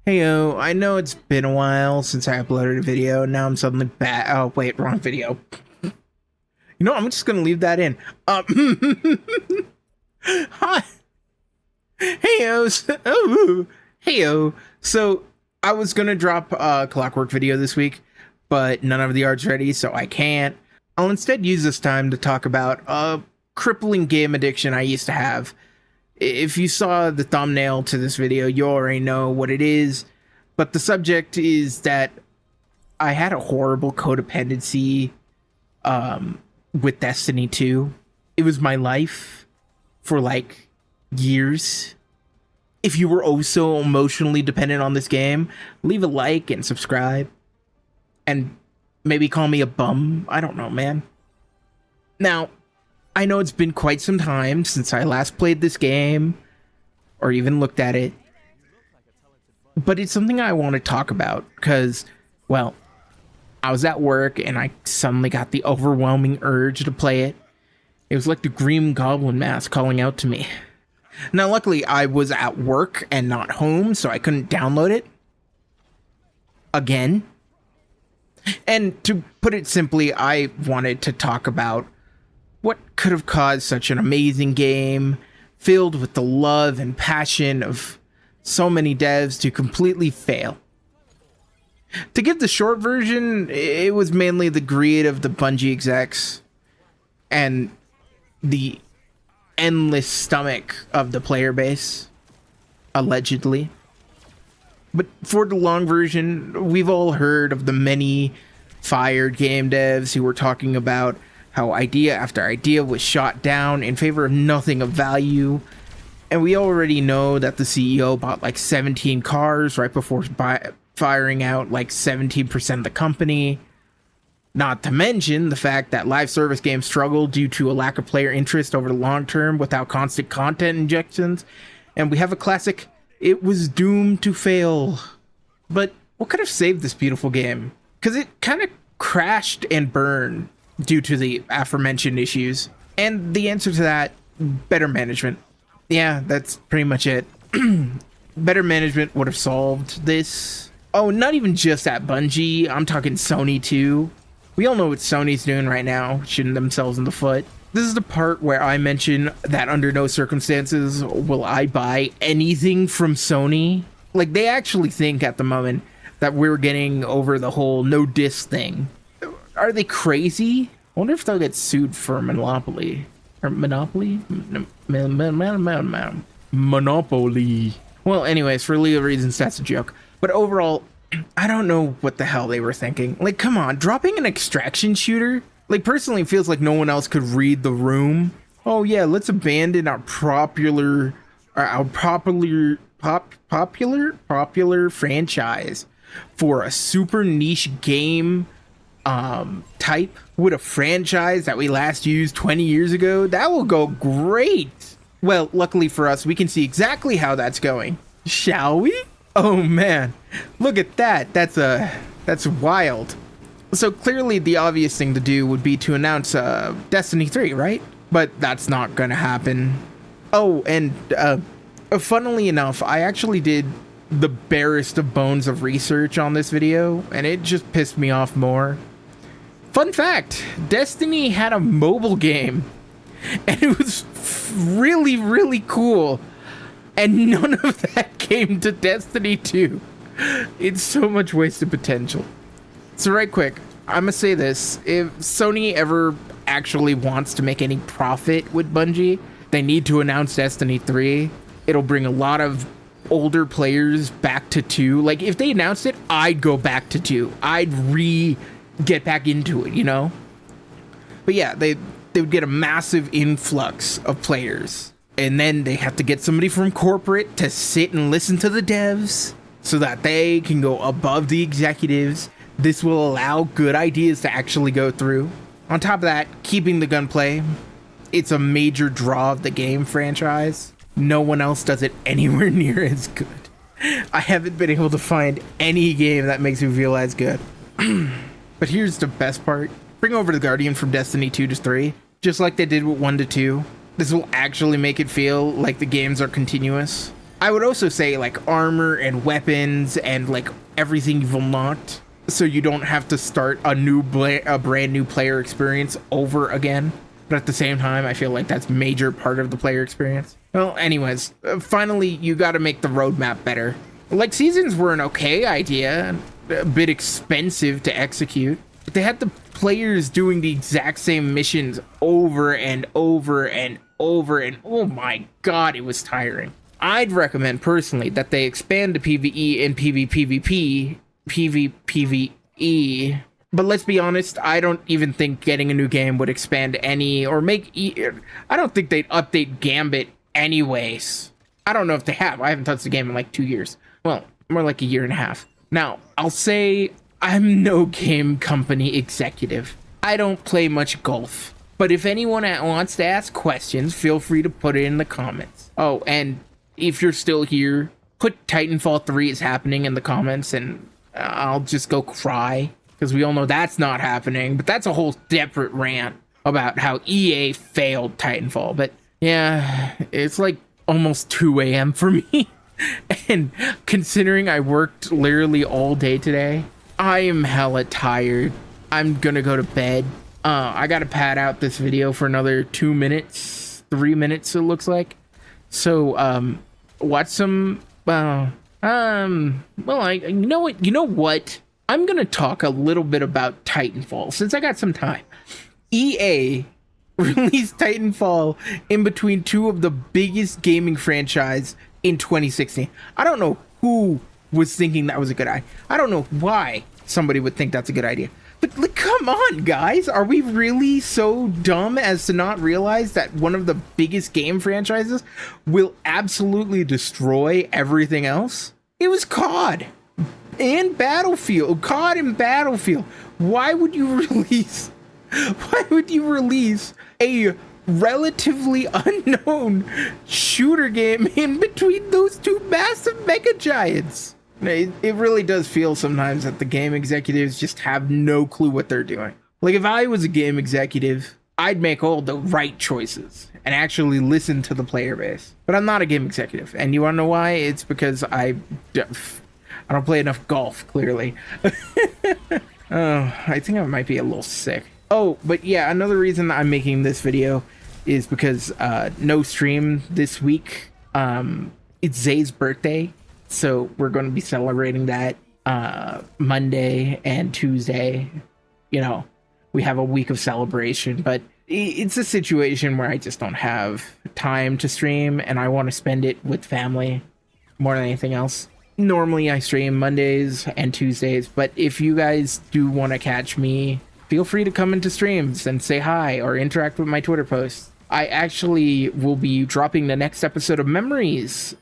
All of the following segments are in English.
Heyo, I know it's been a while since I uploaded a video. Now I'm suddenly back. Oh, wait, wrong video. You know, I'm just gonna leave that in. Hi. Heyo. Oh, heyo. So, I was gonna drop a Clockwork video this week, but none of the art's ready, so I can't. I'll instead use this time to talk about a crippling game addiction I used to have. If you saw the thumbnail to this video, you already know what it is, but the subject is that I had a horrible codependency with Destiny 2. It was my life for like years. If you were oh so emotionally dependent on this game, leave a like and subscribe. And maybe call me a bum. I don't know, man. Now, I know it's been quite some time since I last played this game, or even looked at it, but it's something I want to talk about, because, well, I was at work and I suddenly got the overwhelming urge to play it. It was like the Green Goblin mask calling out to me. Now, luckily, I was at work and not home, so I couldn't download it. Again. And to put it simply, I wanted to talk about what could have caused such an amazing game, filled with the love and passion of so many devs, to completely fail. To give the short version, it was mainly the greed of the Bungie execs and the endless stomach of the player base, allegedly. But for the long version, we've all heard of the many fired game devs who were talking about how idea after idea was shot down in favor of nothing of value. And we already know that the CEO bought like 17 cars right before firing out like 17% of the company. Not to mention the fact that live service games struggle due to a lack of player interest over the long term without constant content injections. And we have a classic, it was doomed to fail. But what could have saved this beautiful game? Because it kind of crashed and burned due to the aforementioned issues. And the answer to that, better management. Yeah, that's pretty much it. Better management would have solved this. Oh, not even just at Bungie, I'm talking Sony too. We all know what Sony's doing right now, shooting themselves in the foot. This is the part where I mention that under no circumstances will I buy anything from Sony. Like, they actually think at the moment that we're getting over the whole no diss thing. Are they crazy? I wonder if they'll get sued for monopoly. Or monopoly? Monopoly. Well, anyways, for legal reasons, that's a joke. But overall, I don't know what the hell they were thinking. Like, come on, dropping an extraction shooter? Like, personally, it feels like no one else could read the room. Oh yeah, let's abandon our popular franchise for a super niche game type with a franchise that we last used 20 years ago. That will go great. Well, luckily for us, we can see exactly how that's going. Shall we? Oh man, look at that. That's wild. So clearly the obvious thing to do would be to announce Destiny 3, right? But that's not gonna happen. Oh, and funnily enough, I actually did the barest of bones of research on this video, and it just pissed me off more. Fun fact, Destiny had a mobile game, and it was really, really cool, and none of that came to Destiny 2. It's so much wasted potential. So right quick, I'm gonna say this, if Sony ever actually wants to make any profit with Bungie, they need to announce Destiny 3. It'll bring a lot of older players back to 2. Like, if they announced it, I'd go back to 2. I'd get back into it, you know? But yeah, they would get a massive influx of players. And then they have to get somebody from corporate to sit and listen to the devs so that they can go above the executives. This will allow good ideas to actually go through. On top of that, keeping the gunplay. It's a major draw of the game franchise. No one else does it anywhere near as good. I haven't been able to find any game that makes me feel as good. But here's the best part. Bring over the Guardian from Destiny 2 to 3, just like they did with 1 to 2. This will actually make it feel like the games are continuous. I would also say like armor and weapons and like everything you've unlocked, so you don't have to start a brand new player experience over again. But at the same time, I feel like that's major part of the player experience. Well, anyways, finally, you got to make the roadmap better. Like, seasons were an okay idea, a bit expensive to execute, but they had the players doing the exact same missions over and over and over, and oh my god, it was tiring. I'd recommend personally that they expand the PvE and PvPvP, PvPvE. But let's be honest, I don't even think getting a new game would expand any or make... I don't think they'd update Gambit anyways. I don't know if they have. I haven't touched the game in like 2 years. Well, more like a year and a half. Now, I'll say I'm no game company executive. I don't play much golf. But if anyone wants to ask questions, feel free to put it in the comments. Oh, and if you're still here, put Titanfall 3 is happening in the comments and I'll just go cry. Because we all know that's not happening, but that's a whole separate rant about how EA failed Titanfall. But yeah, it's like almost 2 a.m. for me. And considering I worked literally all day today, I am hella tired. I'm gonna go to bed. I gotta pad out this video for another 2 minutes, 3 minutes it looks like. So, watch some, well, you know what? I'm going to talk a little bit about Titanfall, since I got some time. EA released Titanfall in between two of the biggest gaming franchise in 2016. I don't know who was thinking that was a good idea. I don't know why somebody would think that's a good idea. But like, come on, guys. Are we really so dumb as to not realize that one of the biggest game franchises will absolutely destroy everything else? It was COD. And Battlefield, COD and Battlefield. Why would you release a relatively unknown shooter game in between those two massive mega giants? It really does feel sometimes that the game executives just have no clue what they're doing. Like, if I was a game executive, I'd make all the right choices and actually listen to the player base. But I'm not a game executive, and you wanna know why? It's because I don't play enough golf, clearly. Oh, I think I might be a little sick. Oh, but yeah, another reason I'm making this video is because no stream this week. It's Zay's birthday, so we're going to be celebrating that Monday and Tuesday. You know, we have a week of celebration, but it's a situation where I just don't have time to stream, and I want to spend it with family more than anything else. Normally I stream Mondays and Tuesdays, but if you guys do want to catch me, feel free to come into streams and say hi or interact with my Twitter posts. I actually will be dropping the next episode of Memories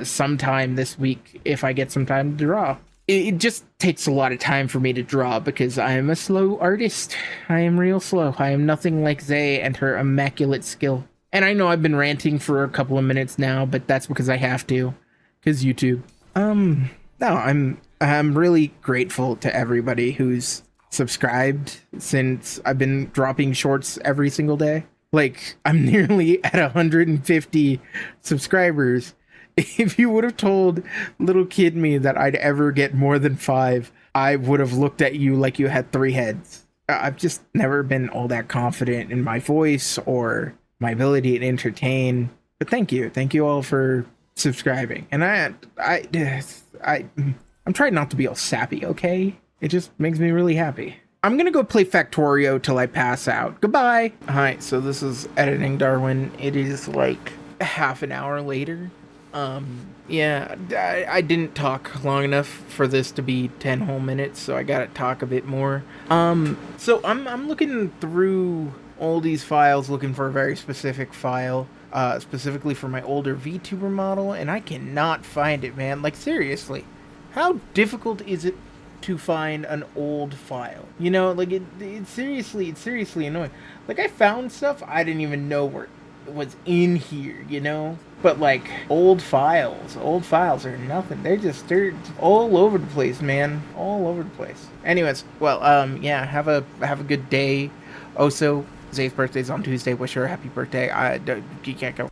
sometime this week if I get some time to draw. It just takes a lot of time for me to draw because I am a slow artist. I am real slow. I am nothing like Zay and her immaculate skill. And I know I've been ranting for a couple of minutes now, but that's because I have to, because YouTube. No, I'm really grateful to everybody who's subscribed since I've been dropping shorts every single day. Like, I'm nearly at 150 subscribers. If you would have told little kid me that I'd ever get more than 5, I would have looked at you like you had 3 heads. I've just never been all that confident in my voice or my ability to entertain. But thank you all for subscribing. And I'm trying not to be all sappy, okay? It just makes me really happy. I'm gonna go play Factorio till I pass out. Goodbye. Hi, so this is Editing Darwin. It is like half an hour later. Yeah, I didn't talk long enough for this to be 10 whole minutes, so I gotta talk a bit more. So I'm looking through all these files looking for a very specific file. Specifically for my older VTuber model, and I cannot find it, man. Like, seriously, how difficult is it to find an old file? You know, like, it's seriously annoying. Like, I found stuff I didn't even know was in here, you know? But, like, old files are nothing. They're all over the place, man. All over the place. Anyways, well, yeah, have a good day. Also, Zay's birthday's on Tuesday. Wish her a happy birthday. You can't go.